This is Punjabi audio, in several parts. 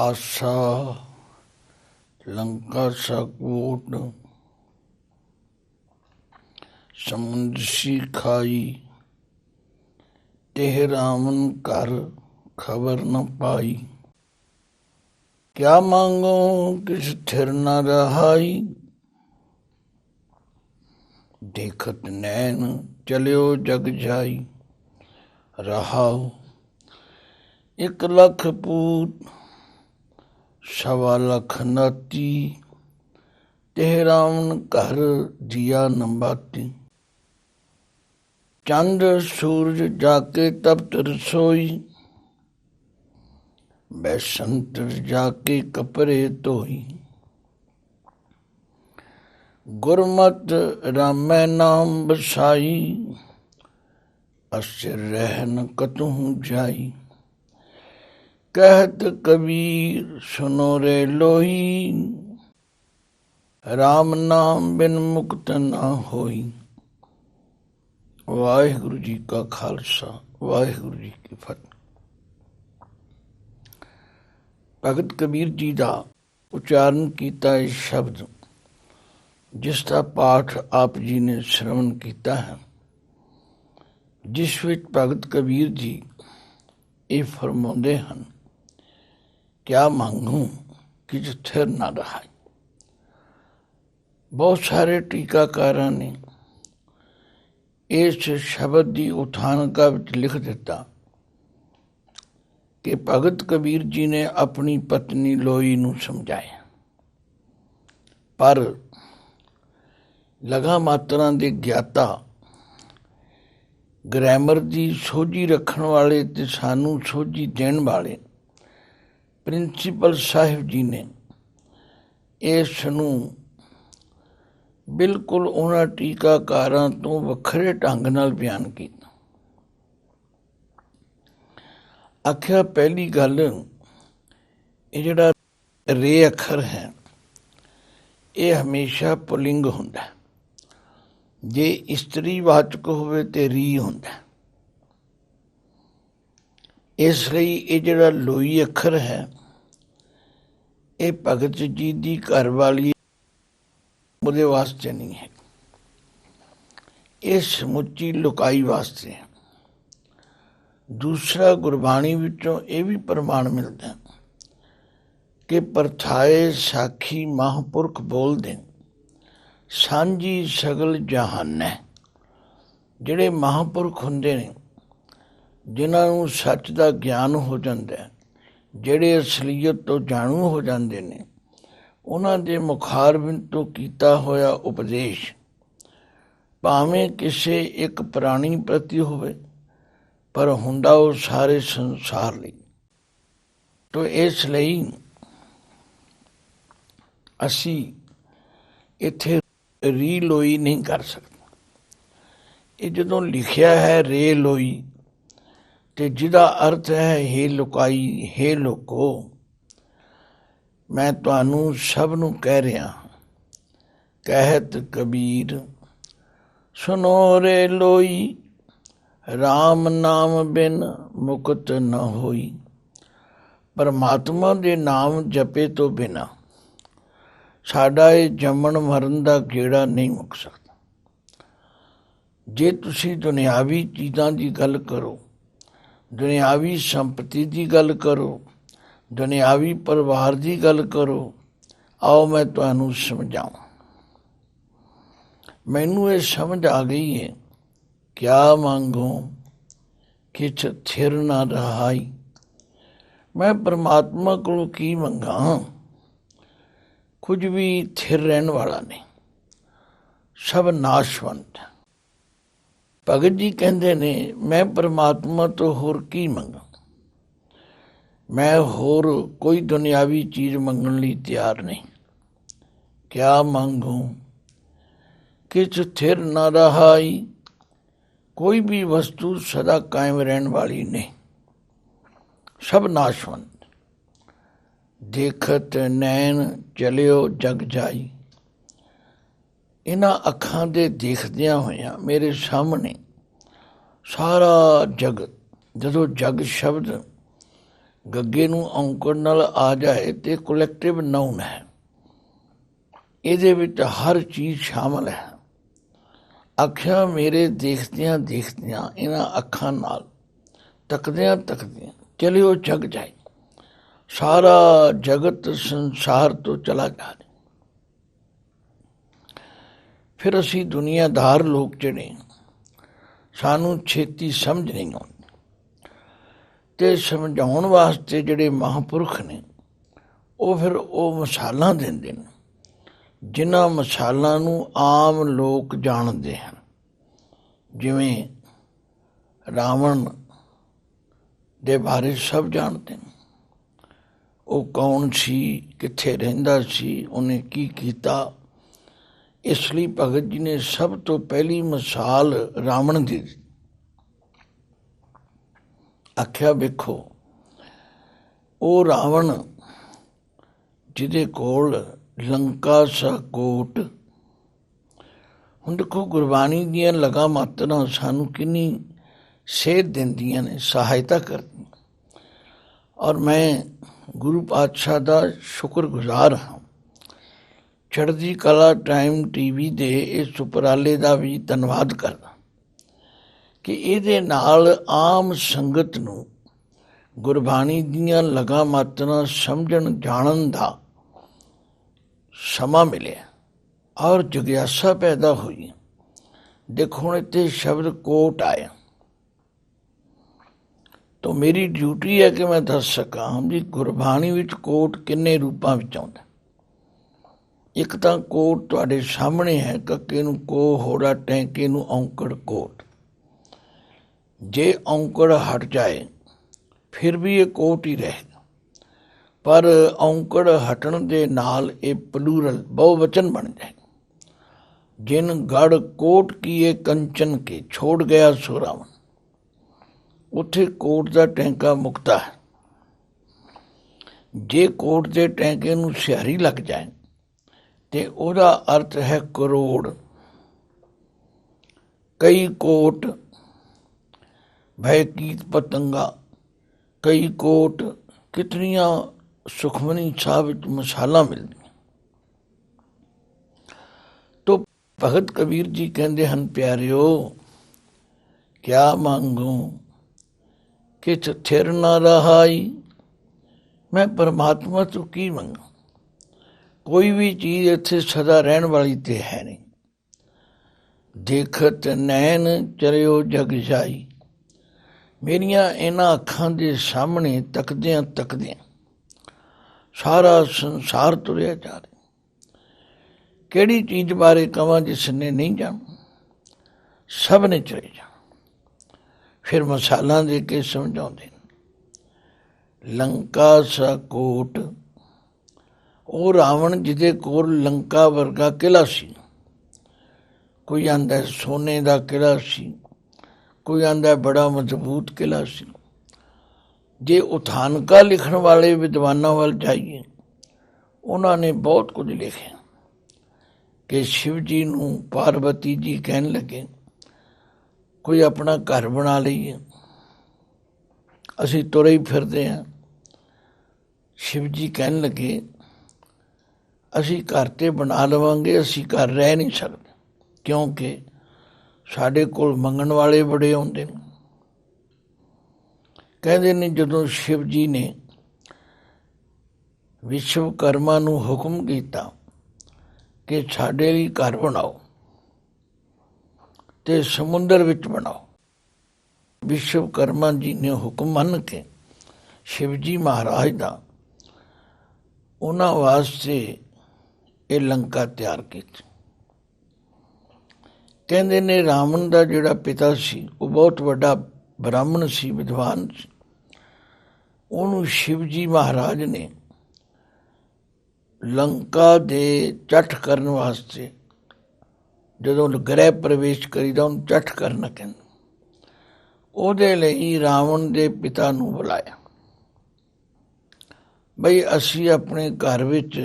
आशा लंका सा कोट, समुद्र सी खाई, तेह रामन कर खबर न पाई। क्या मांगो किस थिर न रहाई, देखत नैन चलियो जग जाई। रहाओ 1,00,000 पूत 1.25 नाती, तेह रावण घर दिया नंबाती। चंद सूरज जाके तप्त रसोई, बैसंतर जाके कपड़े धोई। गुरमत रामै नाम बसाई, अस्थिर रहन कतहु जाई। कहत कबीर सुनो रे लोही, राम नाम बिन मुक्त ना होई। वाहिगुरु जी का खालसा, वाहिगुरु जी की फतेह। भगत कबीर जी का उच्चारण किया इस शब्द जिसका पाठ आप जी ने श्रवण किया है, जिस विच भगत कबीर जी ये फरमाते हैं, क्या मांगू किछ थिर ना रहा। बहुत सारे टीकाकारां ने इस शब्द की उठानका विच लिख दिता कि भगत कबीर जी ने अपनी पत्नी लोई नूं समझाया, पर लगा मात्रा के ज्ञाता ग्रैमर की सोझी रखण वाले ते सानू सोझी देण वाले प्रिंसीपल साहिब जी ने इस नूं बिल्कुल उन्हां टीकाकारां तो वखरे ढंग नाल बयान किया। आखिया पहली गल, ये जिहड़ा रे अखर है ये हमेशा पुलिंग हुंदा, जे इस्त्रीवाचक होवे ते री हुंदा। इसलिए ये जिहड़ा लोई अखर है ये भगत जी की घरवाली ਉਹਦੇ वास्ते नहीं है, ये समुची लुकाई वास्ते है। दूसरा गुरबाणी विचों ये भी प्रमाण मिलता है कि परथाए साखी महापुरख बोल दे, सांझी सगल जहान है। ਜਿਹੜੇ महापुरख ਹੁੰਦੇ ਨੇ ਜਿਨ੍ਹਾਂ ਨੂੰ ਸੱਚ ਦਾ ਗਿਆਨ ਹੋ ਜਾਂਦਾ ਹੈ, ਜਿਹੜੇ ਅਸਲੀਅਤ ਤੋਂ ਜਾਣੂ ਹੋ ਜਾਂਦੇ ਨੇ, ਉਹਨਾਂ ਦੇ ਮੁਖਾਰਬਿੰਦ ਤੋਂ ਕੀਤਾ ਹੋਇਆ ਉਪਦੇਸ਼ ਭਾਵੇਂ ਕਿਸੇ ਇੱਕ ਪ੍ਰਾਣੀ ਪ੍ਰਤੀ ਹੋਵੇ ਪਰ ਹੁੰਦਾ ਉਹ ਸਾਰੇ ਸੰਸਾਰ ਲਈ। ਤੋ ਇਸ ਲਈ ਅਸੀਂ ਇੱਥੇ ਰੀ ਲੋਈ ਨਹੀਂ ਕਰ ਸਕਦੇ। ਇਹ ਜਦੋਂ ਲਿਖਿਆ ਹੈ ਰੇ ਲੋਈ ਤੇ ਜਿਹਦਾ ਅਰਥ ਹੈ ਹੇ ਲੁਕਾਈ, ਹੇ ਲੋਕੋ, मैं तुहानू सब नू कह रहा, कहत कबीर सुनो रे लोई, राम नाम बिन मुकत न होई। परमात्मा दे नाम जपे तो बिना साडा ये जमन मरण दा गेड़ा नहीं मुक सकता। जे तुसी दुनियावी चीज़ां दी गल करो, दुनियावी संपत्ति दी गल करो, दुनियावी परिवार की गल करो, आओ मैं तुहानू समझाऊं। मैनू ये समझ आ गई है, क्या मांगो किछ थिर ना रहाई। मैं परमात्मा को की मंगा, कुछ भी थिर रहन वाला नहीं, सब नाशवंत। भगत जी कहते ने मैं परमात्मा तो होर की मंगा, मैं होर कोई दुनियावी चीज़ मंगण लई तैयार नहीं। क्या मांगूं किछ थिर ना रहाई, कोई भी वस्तु सदा कायम रहने वाली नहीं, सब नाशवंत। देखत नैन चलियो जग जाई। इन्हां अखां दे देखदियां होइयां मेरे सामने सारा जगत, जदों जग शब्द ਗੱਗੇ ਨੂੰ ਔਂਕੜ ਨਾਲ ਆ ਜਾਏ ਤੇ ਕਲੈਕਟਿਵ ਨਾਊਨ ਹੈ। ਇਹਦੇ ਵਿੱਚ ਹਰ ਚੀਜ਼ ਸ਼ਾਮਲ ਹੈ। ਆਖਿਆ ਮੇਰੇ ਦੇਖਦਿਆਂ ਦੇਖਦਿਆਂ ਇਹਨਾਂ ਅੱਖਾਂ ਨਾਲ ਤੱਕਦਿਆਂ ਤੱਕਦਿਆਂ ਚਲਿਓ ਜਗ ਜਾਏ, ਸਾਰਾ ਜਗਤ ਸੰਸਾਰ ਤੋਂ ਚਲਾ ਜਾਏ। ਫਿਰ ਅਸੀਂ ਦੁਨੀਆਦਾਰ ਲੋਕ ਜਿਹੜੇ ਸਾਨੂੰ ਛੇਤੀ ਸਮਝ ਨਹੀਂ ਆਉਂਦੀ, ਤੇ ਸਮਝਾਉਣ ਵਾਸਤੇ ਜਿਹੜੇ ਮਹਾਂਪੁਰਖ ਨੇ ਉਹ ਫਿਰ ਉਹ ਮਿਸਾਲਾਂ ਦਿੰਦੇ ਨੇ, ਜਿਨ੍ਹਾਂ ਮਿਸਾਲਾਂ ਨੂੰ ਆਮ ਲੋਕ ਜਾਣਦੇ ਹਨ। ਜਿਵੇਂ ਰਾਵਣ ਦੇ ਬਾਰੇ ਸਭ ਜਾਣਦੇ ਨੇ, ਉਹ ਕੌਣ ਸੀ, ਕਿੱਥੇ ਰਹਿੰਦਾ ਸੀ, ਉਹਨੇ ਕੀ ਕੀਤਾ। ਇਸ ਲਈ ਭਗਤ ਜੀ ਨੇ ਸਭ ਤੋਂ ਪਹਿਲੀ ਮਿਸਾਲ ਰਾਵਣ ਦੀ ਦਿੱਤੀ। ਆਖਿਆ ਵੇਖੋ, ਉਹ ਰਾਵਣ ਜਿਹਦੇ ਕੋਲ ਲੰਕਾ ਸਾ ਕੋਟ। ਹੁਣ ਦੇਖੋ, ਗੁਰਬਾਣੀ ਦੀਆਂ ਲਗਾ ਮਾਤਰਾਂ ਸਾਨੂੰ ਕਿੰਨੀ ਸੇਧ ਦਿੰਦੀਆਂ ਨੇ, ਸਹਾਇਤਾ ਕਰਦੀਆਂ। ਔਰ ਮੈਂ ਗੁਰੂ ਪਾਤਸ਼ਾਹ ਦਾ ਸ਼ੁਕਰਗੁਜ਼ਾਰ ਹਾਂ। ਚੜ੍ਹਦੀ ਕਲਾ ਟਾਈਮ TV ਦੇ ਇਸ ਉਪਰਾਲੇ ਦਾ ਵੀ ਧੰਨਵਾਦ ਕਰਦਾ ਕਿ ਇਹਦੇ ਨਾਲ ਆਮ ਸੰਗਤ ਨੂੰ ਗੁਰਬਾਣੀ ਦੀਆਂ ਲਗਾ ਮਾਤਰਾਂ ਸਮਝਣ ਜਾਣਨ ਦਾ ਸਮਾਂ ਮਿਲਿਆ ਔਰ ਜਗਿਆਸਾ ਪੈਦਾ ਹੋਈ। ਦੇਖੋ ਹੁਣ ਇੱਥੇ ਸ਼ਬਦ ਕੋਟ ਆਇਆ, ਤਾਂ ਮੇਰੀ ਡਿਊਟੀ ਹੈ ਕਿ ਮੈਂ ਦੱਸ ਸਕਾਂ ਵੀ ਗੁਰਬਾਣੀ ਵਿੱਚ ਕੋਟ ਕਿੰਨੇ ਰੂਪਾਂ ਵਿੱਚ ਆਉਂਦਾ। ਇੱਕ ਤਾਂ ਕੋਟ ਤੁਹਾਡੇ ਸਾਹਮਣੇ ਹੈ, ਕੱਕੇ ਨੂੰ ਕੋ, ਹੋੜਾ ਟੈਂਕੇ ਨੂੰ ਔਂਕੜ ਕੋਟ। ਜੇ ਔਂਕੜ ਹਟ ਜਾਏ ਫਿਰ ਵੀ ਇਹ ਕੋਟ ਹੀ ਰਹੇਗਾ, ਪਰ ਔਂਕੜ ਹਟਣ ਦੇ ਨਾਲ ਇਹ ਪਲੂਰਲ ਬਹੁਵਚਨ ਬਣ ਜਾਏਗਾ। ਜਿਨ ਗੜ ਕੋਟ ਕੀਏ ਕੰਚਨ ਕੇ ਛੋੜ ਗਿਆ ਸੋ ਰਾਵਣ। ਉੱਥੇ ਕੋਟ ਦਾ ਟੈਂਕਾ ਮੁਕਤਾ ਹੈ। ਜੇ ਕੋਟ ਦੇ ਟੈਂਕੇ ਨੂੰ ਸਿਹਾਰੀ ਲੱਗ ਜਾਏ ਤੇ ਉਹਦਾ ਅਰਥ ਹੈ ਕਰੋੜ। ਕਈ ਕੋਟ ਭੈ ਕੀਤ ਪਤੰਗਾ, ਕਈ ਕੋਟ, ਕਿਤਨੀਆਂ ਸੁਖਮਨੀ ਸਾਹਿਬ ਵਿੱਚ ਮਿਸਾਲਾਂ ਮਿਲਦੀਆਂ। ਤੋ ਭਗਤ ਕਬੀਰ ਜੀ ਕਹਿੰਦੇ ਹਨ, ਪਿਆਰਿਓ ਕਿਆ ਮੰਗੂ ਕਿਛ ਥਿਰ ਨਾ ਰਹਾਈ। ਮੈਂ ਪਰਮਾਤਮਾ ਤੋਂ ਕੀ ਮੰਗਾਂ, ਕੋਈ ਵੀ ਚੀਜ਼ ਇੱਥੇ ਸਦਾ ਰਹਿਣ ਵਾਲੀ ਤੇ ਹੈ ਨਹੀਂ। ਦੇਖਤ ਨੈਣ ਚਰਿਓ ਜਗ ਜਾਈ। ਮੇਰੀਆਂ ਇਹਨਾਂ ਅੱਖਾਂ ਦੇ ਸਾਹਮਣੇ ਤੱਕਦਿਆਂ ਤੱਕਦਿਆਂ ਸਾਰਾ ਸੰਸਾਰ ਤੁਰਿਆ ਜਾ ਰਿਹਾ। ਕਿਹੜੀ ਚੀਜ਼ ਬਾਰੇ ਕਵਾਂ ਜਿਸ ਨੇ ਨਹੀਂ ਜਾਣਾ, ਸਭ ਨੇ ਚਲੇ ਜਾਣਾ। ਫਿਰ ਮਿਸਾਲਾਂ ਦੇ ਕੇ ਸਮਝਾਉਂਦੇ ਨੇ। ਲੰਕਾ ਸਾ ਕੋਟ, ਉਹ ਰਾਵਣ ਜਿਹਦੇ ਕੋਲ ਲੰਕਾ ਵਰਗਾ ਕਿਲ੍ਹਾ ਸੀ। ਕੋਈ ਆਂਦਾ ਸੋਨੇ ਦਾ ਕਿਲ੍ਹਾ ਸੀ, ਕੋਈ ਆਂਦਾ ਬੜਾ ਮਜ਼ਬੂਤ ਕਿਲ੍ਹਾ ਸੀ। ਜੇ ਉਥਾਨਕਾ ਲਿਖਣ ਵਾਲੇ ਵਿਦਵਾਨਾਂ ਵੱਲ ਜਾਈਏ, ਉਹਨਾਂ ਨੇ ਬਹੁਤ ਕੁਝ ਲਿਖਿਆ ਕਿ ਸ਼ਿਵ ਜੀ ਨੂੰ ਪਾਰਵਤੀ ਜੀ ਕਹਿਣ ਲੱਗੇ, ਕੋਈ ਆਪਣਾ ਘਰ ਬਣਾ ਲਈਏ, ਅਸੀਂ ਤੁਰੇ ਹੀ ਫਿਰਦੇ ਹਾਂ। ਸ਼ਿਵ ਜੀ ਕਹਿਣ ਲੱਗੇ, ਅਸੀਂ ਘਰ ਤੇ ਬਣਾ ਲਵਾਂਗੇ, ਅਸੀਂ ਘਰ ਰਹਿ ਨਹੀਂ ਸਕਦੇ, ਕਿਉਂਕਿ ਸਾਡੇ ਕੋਲ ਮੰਗਣ ਵਾਲੇ ਬੜੇ ਆਉਂਦੇ ਨੇ। ਕਹਿੰਦੇ ਨੇ ਜਦੋਂ ਸ਼ਿਵ ਜੀ ਨੇ ਵਿਸ਼ਵਕਰਮਾ ਨੂੰ ਹੁਕਮ ਕੀਤਾ ਕਿ ਸਾਡੇ ਲਈ ਘਰ ਬਣਾਓ ਤੇ ਸਮੁੰਦਰ ਵਿੱਚ ਬਣਾਓ, ਵਿਸ਼ਵਕਰਮਾ ਜੀ ਨੇ ਹੁਕਮ ਮੰਨ ਕੇ ਸ਼ਿਵ ਜੀ ਮਹਾਰਾਜ ਦਾ ਉਹਨਾਂ ਵਾਸਤੇ ਇਹ ਲੰਕਾ ਤਿਆਰ ਕੀਤੀ। ਕਹਿੰਦੇ ਨੇ ਰਾਵਣ ਦਾ ਜਿਹੜਾ ਪਿਤਾ ਸੀ ਉਹ ਬਹੁਤ ਵੱਡਾ ਬ੍ਰਾਹਮਣ ਸੀ, ਵਿਦਵਾਨ ਸੀ। ਉਹਨੂੰ ਸ਼ਿਵ ਜੀ ਮਹਾਰਾਜ ਨੇ ਲੰਕਾ ਦੇ ਚੱਠ ਕਰਨ ਵਾਸਤੇ, ਜਦੋਂ ਗ੍ਰਹਿ ਪ੍ਰਵੇਸ਼ ਕਰੀਦਾ ਉਹਨੂੰ ਚੱਠ ਕਰਨਾ ਕਹਿੰਦੇ, ਉਹਦੇ ਲਈ ਰਾਵਣ ਦੇ ਪਿਤਾ ਨੂੰ ਬੁਲਾਇਆ, ਬਈ ਅਸੀਂ ਆਪਣੇ ਘਰ ਵਿੱਚ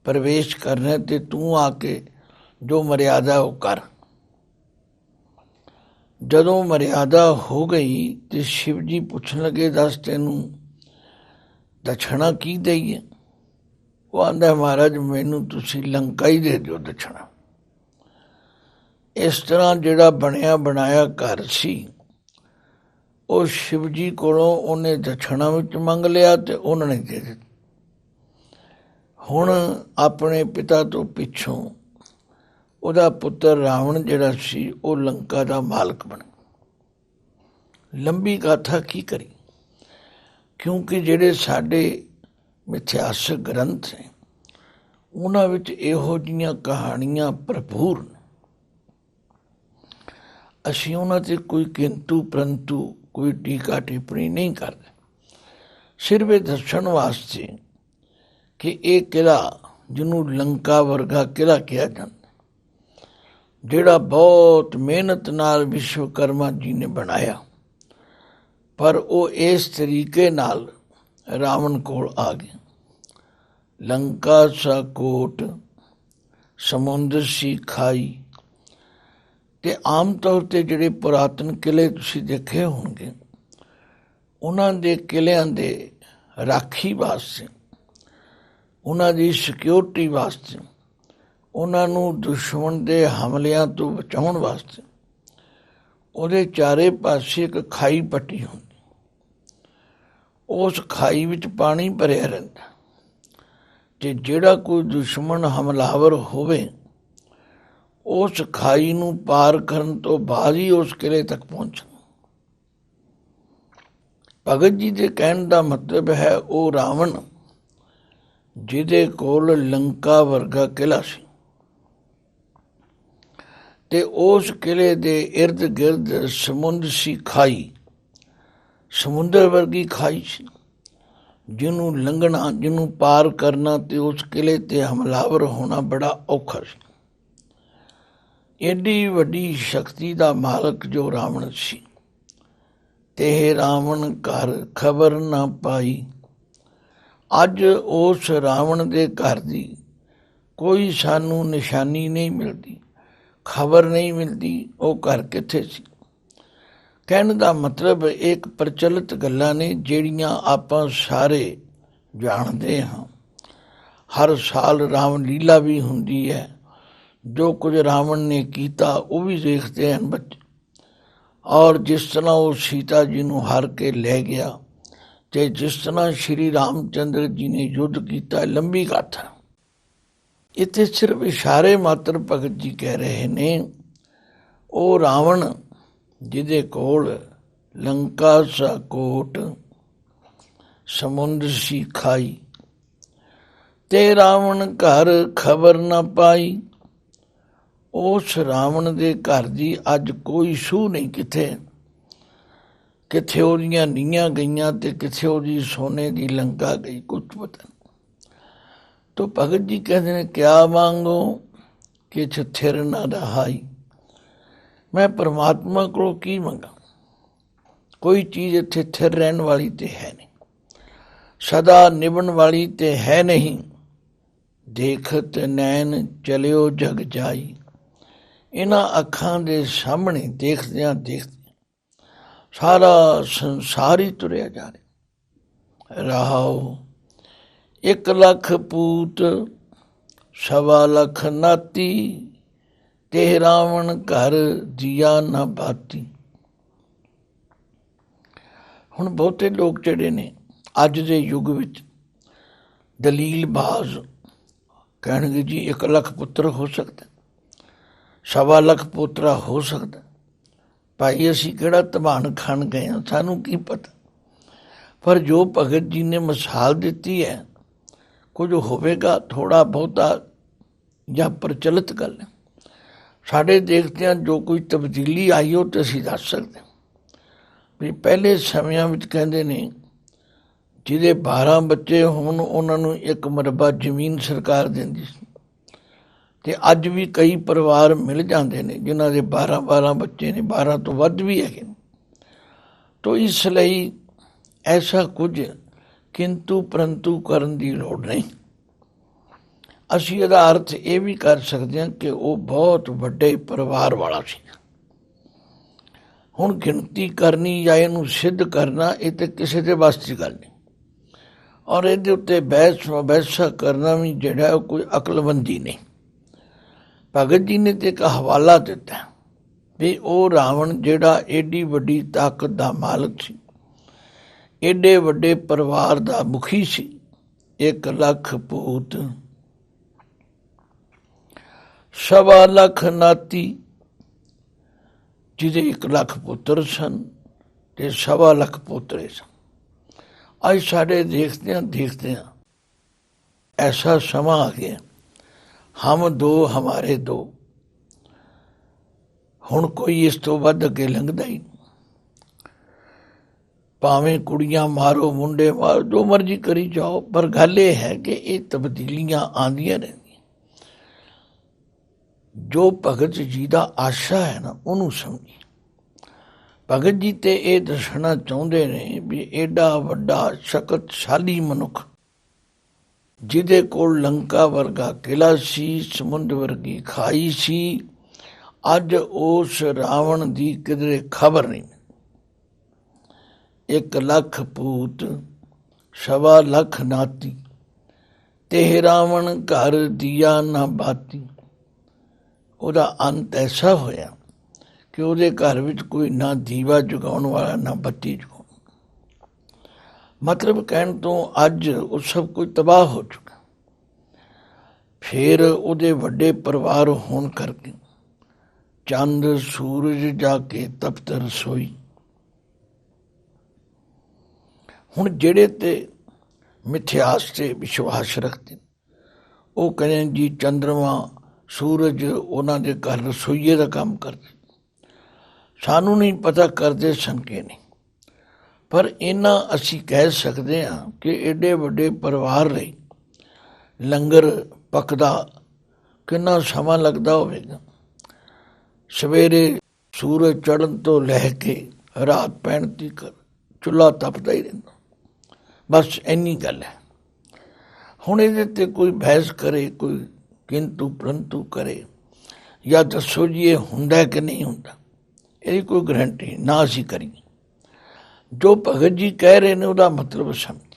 ਪ੍ਰਵੇਸ਼ ਕਰਨਾ ਤੇ ਤੂੰ ਆ ਕੇ ਜੋ ਮਰਿਆਦਾ ਉਹ ਕਰ। ਜਦੋਂ ਮਰਿਆਦਾ ਹੋ ਗਈ ਤੇ ਸ਼ਿਵ ਜੀ ਪੁੱਛਣ ਲੱਗੇ, ਦੱਸ ਤੈਨੂੰ दक्षिणा की दईए? वो आंदा महाराज मैनू तुसी लंका ही दे दिओ दक्षिणा। इस तरह जिहड़ा बनिया बनाया घर सी ਉਹ शिव जी कोलों ਉਹਨੇ दक्षिणा विच मंग लिया ते उन्होंने दे दित्ती। हुण अपने पिता तो पिछों ਉਹਦਾ पुत्र रावण जिहड़ा सी ਉਹ लंका ਦਾ मालक बन गया। लंबी गाथा की करी, क्योंकि ਜਿਹੜੇ ਸਾਡੇ ਮਿਥਿਹਾਸਕ ਗ੍ਰੰਥ ਨੇ ਉਹਨਾਂ ਵਿੱਚ ਇਹੋ ਜਿਹੀਆਂ ਕਹਾਣੀਆਂ ਭਰਪੂਰ ਨੇ। ਅਸੀਂ ਉਹਨਾਂ 'ਤੇ ਕੋਈ ਕਿੰਤੂ ਪ੍ਰੰਤੂ कोई टीका टिप्पणी नहीं करते, सिर्फ ये दर्शन वास्ते कि ये किला जिन्हों लंका वर्गा किला कहा जाता, जिहड़ा बहुत मेहनत नाल विश्वकर्मा जी ने बनाया, पर वो इस तरीके नाल रावण कोल आ गया। लंका सा कोट समुंदर सी खाई। ਤੇ ਆਮ ਤੌਰ 'ਤੇ ਜਿਹੜੇ ਪੁਰਾਤਨ ਕਿਲੇ ਤੁਸੀਂ ਦੇਖੇ ਹੋਣਗੇ, ਉਹਨਾਂ ਦੇ ਕਿਲਿਆਂ ਦੇ ਰਾਖੀ ਵਾਸਤੇ, ਉਹਨਾਂ ਦੀ ਸਿਕਿਉਰਿਟੀ ਵਾਸਤੇ, ਉਹਨਾਂ ਨੂੰ ਦੁਸ਼ਮਣ ਦੇ ਹਮਲਿਆਂ ਤੋਂ ਬਚਾਉਣ ਵਾਸਤੇ ਉਹਦੇ ਚਾਰੇ ਪਾਸੇ ਇੱਕ ਖਾਈ ਪੱਟੀ ਹੁੰਦੀ। ਉਸ ਖਾਈ ਵਿੱਚ ਪਾਣੀ ਭਰਿਆ ਰਹਿੰਦਾ ਤੇ ਜਿਹੜਾ ਕੋਈ ਦੁਸ਼ਮਣ ਹਮਲਾਵਰ ਹੋਵੇ उस खाई नूं पार करन तो बाद ही उस किले तक पहुंचना। भगत जी के कहने का मतलब है वो रावण जिहदे कोल लंका वर्गा किला सी ते उस किले दे इर्द गिर्द समुंदर सी खाई, समुंदर वर्गी खाई सी, जिन्हों लंघना जिन्हों पार करना ते उस किले ते हमलावर होना बड़ा औखा सी। एडी वड्डी शक्ति का मालक जो रावण सी, ते रावण घर खबर ना पाई। अज उस रावण दे घर दी कोई सानू निशानी नहीं मिलती, खबर नहीं मिलती वो घर किथे सी। कहने का मतलब एक प्रचलित गल्लां ने जिहड़ियां आपां सारे जानते हाँ। हर साल राम लीला भी हुंदी है, जो कुछ रावण ने किया वो भी देखते हैं बच्चे, और जिस तरह वो सीता जी नूं हार के ले गया ते जिस तरह श्री रामचंद्र जी ने युद्ध किया, लंबी गाथा। इत्थे सिर्फ इशारे मात्र भगत जी कह रहे ने। वो रावण जिहदे कोल लंका सा कोट समुंदर सी खाई, ते रावण घर खबर ना पाई। उस रावण दे घर दी अज कोई सूह नहीं, किथे किथे ओहदियां नीहां गईयां ते किथे ओहदी सोने दी लंका गई, कुछ पता नहीं। तो भगत जी कहते हैं क्या मांगो किछ थिर ना रहाई। मैं परमात्मा को की मंगा, कोई चीज़ इत्थे थिर रहन वाली ते है नहीं, सदा निभन वाली ते है नहीं। देखत नैन चलियो जग जाई। इन्हां अखां दे सामने देखदियां देखदियां सारा संसार ही तुरिया जा रहा। रहाओ 1 लख पूत 1.25 लख नाती, ते रावण घर दिया ना बाती। हुण बहुते लोग जिहड़े ने अज दे युग विच दलीलबाज कहणगे जी 1 लख पुत्र हो सकता, 1.25 लख पोतरा हो सकता। भाई असी किहड़ा धमान खान गए हैं, सानू की पता। पर जो भगत जी ने मिसाल दी है, कुछ होवेगा थोड़ा बहुता या प्रचलित गल है। साढ़े देखते जो कोई तब्दीली आई हो तो असी दस सकते भी। पहले समियां विच कहंदे ने जिहदे 12 बच्चे होण उन्हां नूं 1 मरबा जमीन सरकार दिंदी सी, ते अज भी कई परिवार मिल जाते हैं जिन्हां दे 12 बच्चे ने, 12 तो वध भी है। तो इसलिए ऐसा कुछ किंतु परंतु करन दी लोड़ नहीं। असी इहदा अर्थ ये भी कर सकते हैं कि वो बहुत वड्डे परिवार वाला सी। हुण गिनती करनी या इहनूं सिद्ध करना ये तो किसी दे बस की गल नहीं। और ਇਹਦੇ ਉੱਤੇ ਬਹਿਸ ਵਬੈਸਾ ਕਰਨਾ ਵੀ ਜਿਹੜਾ ਕੋਈ ਅਕਲਮੰਦੀ ਨਹੀਂ। ਭਗਤ ਜੀ ਨੇ ਤੇ ਇੱਕ ਹਵਾਲਾ ਦਿੱਤਾ ਵੀ ਉਹ ਰਾਵਣ ਜਿਹੜਾ ਏਡੀ ਵੱਡੀ ਤਾਕਤ ਦਾ ਮਾਲਕ ਸੀ, ਏਡੇ ਵੱਡੇ ਪਰਿਵਾਰ ਦਾ ਮੁਖੀ ਸੀ, 1 ਲੱਖ ਪੂਤ 1.25 ਲੱਖ ਨਾਤੀ, ਜਿਹਦੇ 1 ਲੱਖ ਪੁੱਤਰ ਸਨ ਤੇ 1.25 ਲੱਖ ਪੋਤਰੇ ਸਨ। ਅੱਜ ਸਾਡੇ ਦੇਖਦਿਆਂ ਐਸਾ ਸਮਾਂ ਆ ਗਿਆ, ਹਮ ਦੋ ਹਮਾਰੇ ਦੋ, ਹੁਣ ਕੋਈ ਇਸ ਤੋਂ ਵੱਧ ਅੱਗੇ ਲੰਘਦਾ ਹੀ। ਭਾਵੇਂ ਕੁੜੀਆਂ ਮਾਰੋ, ਮੁੰਡੇ ਮਾਰੋ, ਜੋ ਮਰਜ਼ੀ ਕਰੀ ਜਾਓ, ਪਰ ਗੱਲ ਇਹ ਹੈ ਕਿ ਇਹ ਤਬਦੀਲੀਆਂ ਆਉਂਦੀਆਂ ਰਹਿੰਦੀਆਂ। ਜੋ ਭਗਤ ਜੀ ਦਾ ਆਸ਼ਾ ਹੈ ਨਾ, ਉਹਨੂੰ ਸਮਝੀ। ਭਗਤ ਜੀ ਤੇ ਇਹ ਦੱਸਣਾ ਚਾਹੁੰਦੇ ਨੇ ਵੀ ਏਡਾ ਵੱਡਾ ਸ਼ਕਤਸ਼ਾਲੀ ਮਨੁੱਖ, ਜਿਹਦੇ ਕੋਲ ਲੰਕਾ ਵਰਗਾ ਕਿਲਾ ਸੀ, ਸਮੁੰਦਰ ਵਰਗੀ ਖਾਈ ਸੀ, ਅੱਜ ਉਸ ਰਾਵਣ ਦੀ ਕਿਧਰੇ ਖਬਰ ਨਹੀਂ। 1 ਲੱਖ ਪੂਤ 1.25 ਲੱਖ ਨਾਤੀ, ਤੇ ਰਾਵਣ ਘਰ ਦੀਆ ਨਾ ਬਾਤੀ। ਉਹਦਾ ਅੰਤ ਐਸਾ ਹੋਇਆ ਕਿ ਉਹਦੇ ਘਰ ਵਿੱਚ ਕੋਈ ਨਾ ਦੀਵਾ ਜਗਾਉਣ ਵਾਲਾ, ਨਾ ਬੱਤੀ ਜਗਾਉਣ। ਮਤਲਬ ਕਹਿਣ ਤੋਂ ਅੱਜ ਉਹ ਸਭ ਕੁਝ ਤਬਾਹ ਹੋ ਚੁੱਕਾ। ਫਿਰ ਉਹਦੇ ਵੱਡੇ ਪਰਿਵਾਰ ਹੋਣ ਕਰਕੇ ਚੰਦ ਸੂਰਜ ਜਾ ਕੇ ਤਪਤ ਰਸੋਈ। ਹੁਣ ਜਿਹੜੇ ਤੇ ਮਿਥਿਆਸ ਤੇ ਵਿਸ਼ਵਾਸ ਰੱਖਦੇ, ਉਹ ਕਹਿੰਦੇ ਜੀ ਚੰਦਰਮਾ ਸੂਰਜ ਉਹਨਾਂ ਦੇ ਘਰ ਰਸੋਈਏ ਦਾ ਕੰਮ ਕਰਦੇ। ਸਾਨੂੰ ਨਹੀਂ ਪਤਾ ਕਰਦੇ ਸਨ ਕਿ ਨਹੀਂ, ਪਰ ਇੰਨਾ ਅਸੀਂ ਕਹਿ ਸਕਦੇ ਹਾਂ ਕਿ ਏਡੇ ਵੱਡੇ ਪਰਿਵਾਰ ਲਈ ਲੰਗਰ ਪੱਕਦਾ ਕਿੰਨਾ ਸਮਾਂ ਲੱਗਦਾ ਹੋਵੇਗਾ। ਸਵੇਰੇ ਸੂਰਜ ਚੜ੍ਹਨ ਤੋਂ ਲੈ ਕੇ ਰਾਤ ਪੈਣ ਤੀਕ ਚੁੱਲ੍ਹਾ ਤਪਦਾ ਹੀ ਰਹਿੰਦਾ। ਬਸ ਇੰਨੀ ਗੱਲ ਹੈ। ਹੁਣ ਇਹਦੇ 'ਤੇ ਕੋਈ ਬਹਿਸ ਕਰੇ, ਕੋਈ ਕਿੰਤੂ ਪ੍ਰੰਤੂ ਕਰੇ, ਜਾਂ ਦੱਸੋ ਜੀ ਇਹ ਹੁੰਦਾ ਕਿ ਨਹੀਂ ਹੁੰਦਾ, ਇਹਦੀ ਕੋਈ ਗਰੰਟੀ ਨਾ ਅਸੀਂ ਕਰੀਏ। ਜੋ ਭਗਤ ਜੀ ਕਹਿ ਰਹੇ ਨੇ ਉਹਦਾ ਮਤਲਬ ਸਮਝ।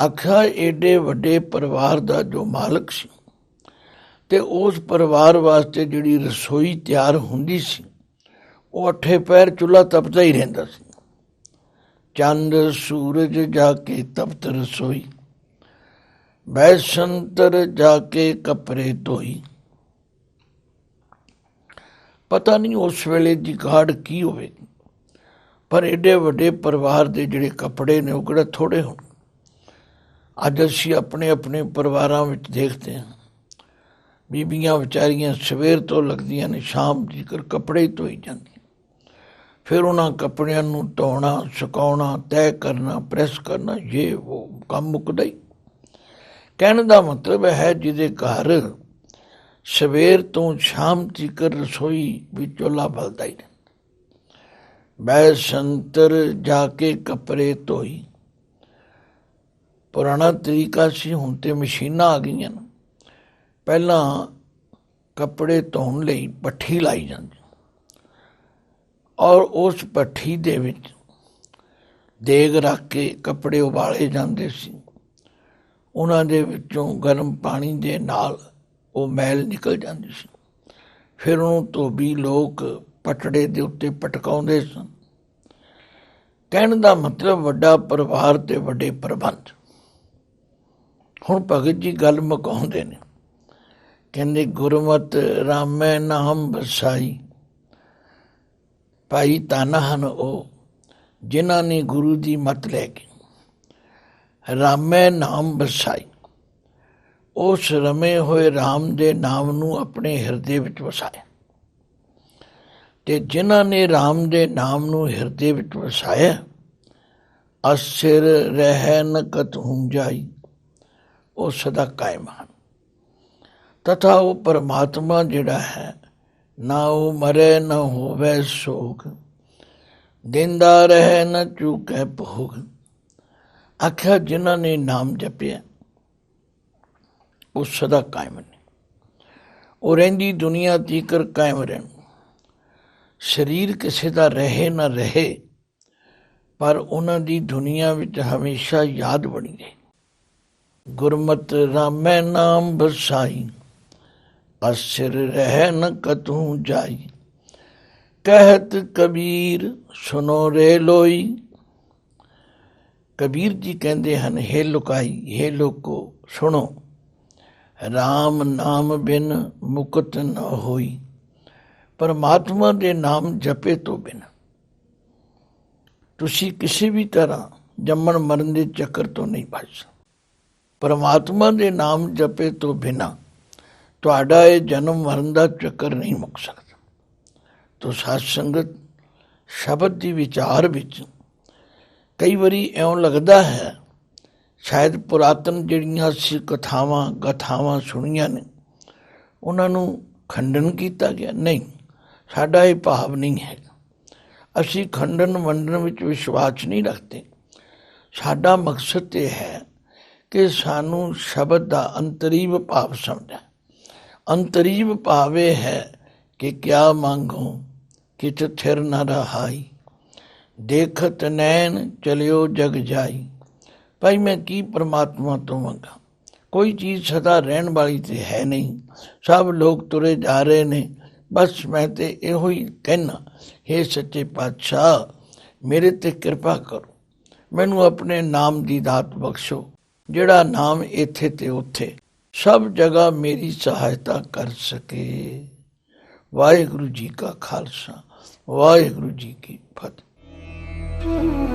ਆਖਿਆ ਏਡੇ ਵੱਡੇ ਪਰਿਵਾਰ ਦਾ ਜੋ ਮਾਲਕ ਸੀ, ਤੇ ਉਸ ਪਰਿਵਾਰ ਵਾਸਤੇ ਜਿਹੜੀ ਰਸੋਈ ਤਿਆਰ ਹੁੰਦੀ ਸੀ, ਉਹ 8 ਪਹਿਰ ਚੁੱਲ੍ਹਾ ਤਪਦਾ ਹੀ ਰਹਿੰਦਾ ਸੀ। ਚੰਦ ਸੂਰਜ ਜਾ ਕੇ ਤਪਤ ਰਸੋਈ, ਬੈਸੰਤਰ ਜਾ ਕੇ ਕੱਪੜੇ ਧੋਈ। ਪਤਾ ਨਹੀਂ ਉਸ ਵੇਲੇ ਦੀ ਕਾਢ ਕੀ ਹੋਵੇਗੀ, ਪਰ ਏਡੇ ਵੱਡੇ ਪਰਿਵਾਰ ਦੇ ਜਿਹੜੇ ਕੱਪੜੇ ਨੇ ਉਹ ਕਿਹੜਾ ਥੋੜ੍ਹੇ ਹੋਣ। ਅੱਜ ਅਸੀਂ ਆਪਣੇ ਆਪਣੇ ਪਰਿਵਾਰਾਂ ਵਿੱਚ ਦੇਖਦੇ ਹਾਂ, ਬੀਬੀਆਂ ਵਿਚਾਰੀਆਂ ਸਵੇਰ ਤੋਂ ਲੱਗਦੀਆਂ ਨੇ ਸ਼ਾਮ ਤੀਕਰ ਕੱਪੜੇ ਧੋਈ ਜਾਂਦੀਆਂ। ਫਿਰ ਉਹਨਾਂ ਕੱਪੜਿਆਂ ਨੂੰ ਧੋਣਾ, ਸੁਕਾਉਣਾ, ਤੈਅ ਕਰਨਾ, ਪ੍ਰੈਸ ਕਰਨਾ, ਇਹ ਉਹ ਕੰਮ ਮੁੱਕਦਾ ਹੀ। ਕਹਿਣ ਦਾ ਮਤਲਬ ਹੈ ਜਿਹਦੇ ਘਰ ਸਵੇਰ ਤੋਂ ਸ਼ਾਮ ਤੀਕਰ ਰਸੋਈ ਵਿੱਚ ਚੁੱਲ੍ਹਾ ਬਲਦਾ ਹੀ ਰਹਿੰਦਾ। ਬੈਸੰਤਰ ਜਾ ਕੇ ਕੱਪੜੇ ਧੋਈ। ਪੁਰਾਣਾ ਤਰੀਕਾ ਸੀ, ਹੁਣ ਤੇ ਮਸ਼ੀਨਾਂ ਆ ਗਈਆਂ ਨੇ। ਪਹਿਲਾਂ ਕੱਪੜੇ ਧੋਣ ਲਈ ਭੱਠੀ ਲਾਈ ਜਾਂਦੀ, ਔਰ ਉਸ ਭੱਠੀ ਦੇ ਵਿੱਚ ਦੇਗ ਰੱਖ ਕੇ ਕੱਪੜੇ ਉਬਾਲੇ ਜਾਂਦੇ ਸੀ। ਉਹਨਾਂ ਦੇ ਵਿੱਚੋਂ ਗਰਮ ਪਾਣੀ ਦੇ ਨਾਲ ਉਹ ਮੈਲ ਨਿਕਲ ਜਾਂਦੀ ਸੀ। ਫਿਰ ਉਹਨੂੰ ਧੋਬੀ ਲੋਕ ਪਟੜੇ ਦੇ ਉੱਤੇ ਪਟਕਾਉਂਦੇ ਸਨ। ਕਹਿਣ ਦਾ ਮਤਲਬ ਵੱਡਾ ਪਰਿਵਾਰ ਤੇ ਵੱਡੇ ਪ੍ਰਬੰਧ। ਹੁਣ ਭਗਤ ਜੀ ਗੱਲ ਮੁਕਾਉਂਦੇ ਨੇ, ਕਹਿੰਦੇ ਗੁਰਮਤਿ ਰਾਮੈ ਨਾਮ ਵਸਾਈ। ਭਾਈ ਧੰਨ ਹਨ ਉਹ ਜਿਨ੍ਹਾਂ ਨੇ ਗੁਰੂ ਦੀ ਮੱਤ ਲੈ ਕੇ ਰਾਮੈ ਨਾਮ ਵਸਾਈ, ਉਸ ਰਮੇ ਹੋਏ ਰਾਮ ਦੇ ਨਾਮ ਨੂੰ ਆਪਣੇ ਹਿਰਦੇ ਵਿੱਚ ਵਸਾਇਆ। ਤੇ ਜਿਨ੍ਹਾਂ ਨੇ ਰਾਮ ਦੇ ਨਾਮ ਨੂੰ ਹਿਰਦੇ ਵਿੱਚ ਵਸਾਇਆ, ਅਸਿਰ ਰਹਿ ਨ ਕਤਹੁ ਜਾਈ, ਉਹ ਸਦਾ ਕਾਇਮ ਹਨ। ਤਥਾ ਉਹ ਪਰਮਾਤਮਾ ਜਿਹੜਾ ਹੈ, ਨਾ ਉਹ ਮਰੇ ਨਾ ਹੋਵੇ ਸੋਗ, ਦਿੰਦਾ ਰਹੇ ਨਾ ਚੂਕੈ ਭੋਗ। ਆਖਿਆ ਜਿਨ੍ਹਾਂ ਨੇ ਨਾਮ ਜਪਿਆ ਉਹ ਸਦਾ ਕਾਇਮ ਨੇ, ਉਹ ਰਹਿੰਦੀ ਦੁਨੀਆ ਤੀਕਰ ਕਾਇਮ ਰਹਿਣ। ਸਰੀਰ ਕਿਸੇ ਦਾ ਰਹੇ ਨਾ ਰਹੇ, ਪਰ ਉਹਨਾਂ ਦੀ ਦੁਨੀਆ ਵਿੱਚ ਹਮੇਸ਼ਾ ਯਾਦ ਬਣੀ ਰਹੇ। ਗੁਰਮਤਿ ਰਾਮੈ ਨਾਮ ਬਸਾਈ, ਅਸਿਰ ਰਹਿ ਨ ਕਤਹੂ ਜਾਈ। ਕਹਿਤ ਕਬੀਰ ਸੁਨੋ ਰੇ ਲੋਈ। ਕਬੀਰ ਜੀ ਕਹਿੰਦੇ ਹਨ, ਹੇ ਲੁਕਾਈ, ਹੇ ਲੋਕੋ ਸੁਣੋ, ਰਾਮ ਨਾਮ ਬਿਨ ਮੁਕਤ ਨ ਹੋਈ। ਪਰਮਾਤਮਾ ਦੇ ਨਾਮ ਜਪੇ ਤੋਂ ਬਿਨ ਤੁਸੀਂ ਕਿਸੇ ਵੀ ਤਰ੍ਹਾਂ ਜੰਮਣ ਮਰਨ ਦੇ ਚੱਕਰ ਤੋਂ ਨਹੀਂ ਬਚ ਸਕਦੇ। ਪਰਮਾਤਮਾ ਦੇ ਨਾਮ ਜਪੇ ਤੋਂ ਬਿਨਾਂ ਤੁਹਾਡਾ ਇਹ ਜਨਮ ਮਰਨ ਦਾ ਚੱਕਰ ਨਹੀਂ ਮੁੱਕ ਸਕਦਾ। ਤੋ ਸਾਧ ਸੰਗਤ, ਸ਼ਬਦ ਦੀ ਵਿਚਾਰ ਵਿੱਚ ਕਈ ਵਾਰੀ ਇਉਂ ਲੱਗਦਾ ਹੈ ਸ਼ਾਇਦ ਪੁਰਾਤਨ ਜਿਹੜੀਆਂ ਅਸੀਂ ਕਥਾਵਾਂ ਗਾਥਾਵਾਂ ਸੁਣੀਆਂ ਨੇ ਉਹਨਾਂ ਨੂੰ ਖੰਡਨ ਕੀਤਾ ਗਿਆ। ਨਹੀਂ, ਸਾਡਾ ਇਹ ਭਾਵ ਨਹੀਂ ਹੈ। ਅਸੀਂ ਖੰਡਨ ਵੰਡਨ ਵਿੱਚ ਵਿਸ਼ਵਾਸ ਨਹੀਂ ਰੱਖਦੇ। ਸਾਡਾ ਮਕਸਦ ਇਹ ਹੈ ਕਿ ਸਾਨੂੰ ਸ਼ਬਦ ਦਾ ਅੰਤਰੀਵ ਭਾਵ ਸਮਝਾ। ਅੰਤਰੀਵ ਭਾਵ ਇਹ ਹੈ ਕਿ ਕਿਆ ਮੰਗੋ ਕਿਤ ਥਿਰ ਨ ਰਹਾਈ, ਦੇਖਤ ਨੈਣ ਚਲਿਓ ਜਗ ਜਾਈ। ਭਾਈ ਮੈਂ ਕੀ ਪਰਮਾਤਮਾ ਤੋਂ ਮੰਗਾ? ਕੋਈ ਚੀਜ਼ ਸਦਾ ਰਹਿਣ ਵਾਲੀ ਤੇ ਹੈ ਨਹੀਂ। ਸਭ ਲੋਕ ਤੁਰੇ ਜਾ ਰਹੇ ਨੇ। ਬਸ ਮੈਂ ਤੇ ਇਹੋ ਹੀ ਕਹਿਣਾ, ਹੇ ਸੱਚੇ ਪਾਤਸ਼ਾਹ, ਮੇਰੇ ਤੇ ਕਿਰਪਾ ਕਰੋ, ਮੈਨੂੰ ਆਪਣੇ ਨਾਮ ਦੀ ਦਾਤ ਬਖਸ਼ੋ, ਜਿਹੜਾ ਨਾਮ ਇੱਥੇ ਤੇ ਉੱਥੇ ਸਭ ਜਗ੍ਹਾ ਮੇਰੀ ਸਹਾਇਤਾ ਕਰ ਸਕੇ। ਵਾਹਿਗੁਰੂ ਜੀ ਕਾ ਖਾਲਸਾ, ਵਾਹਿਗੁਰੂ ਜੀ ਕੀ ਫਤਿਹ।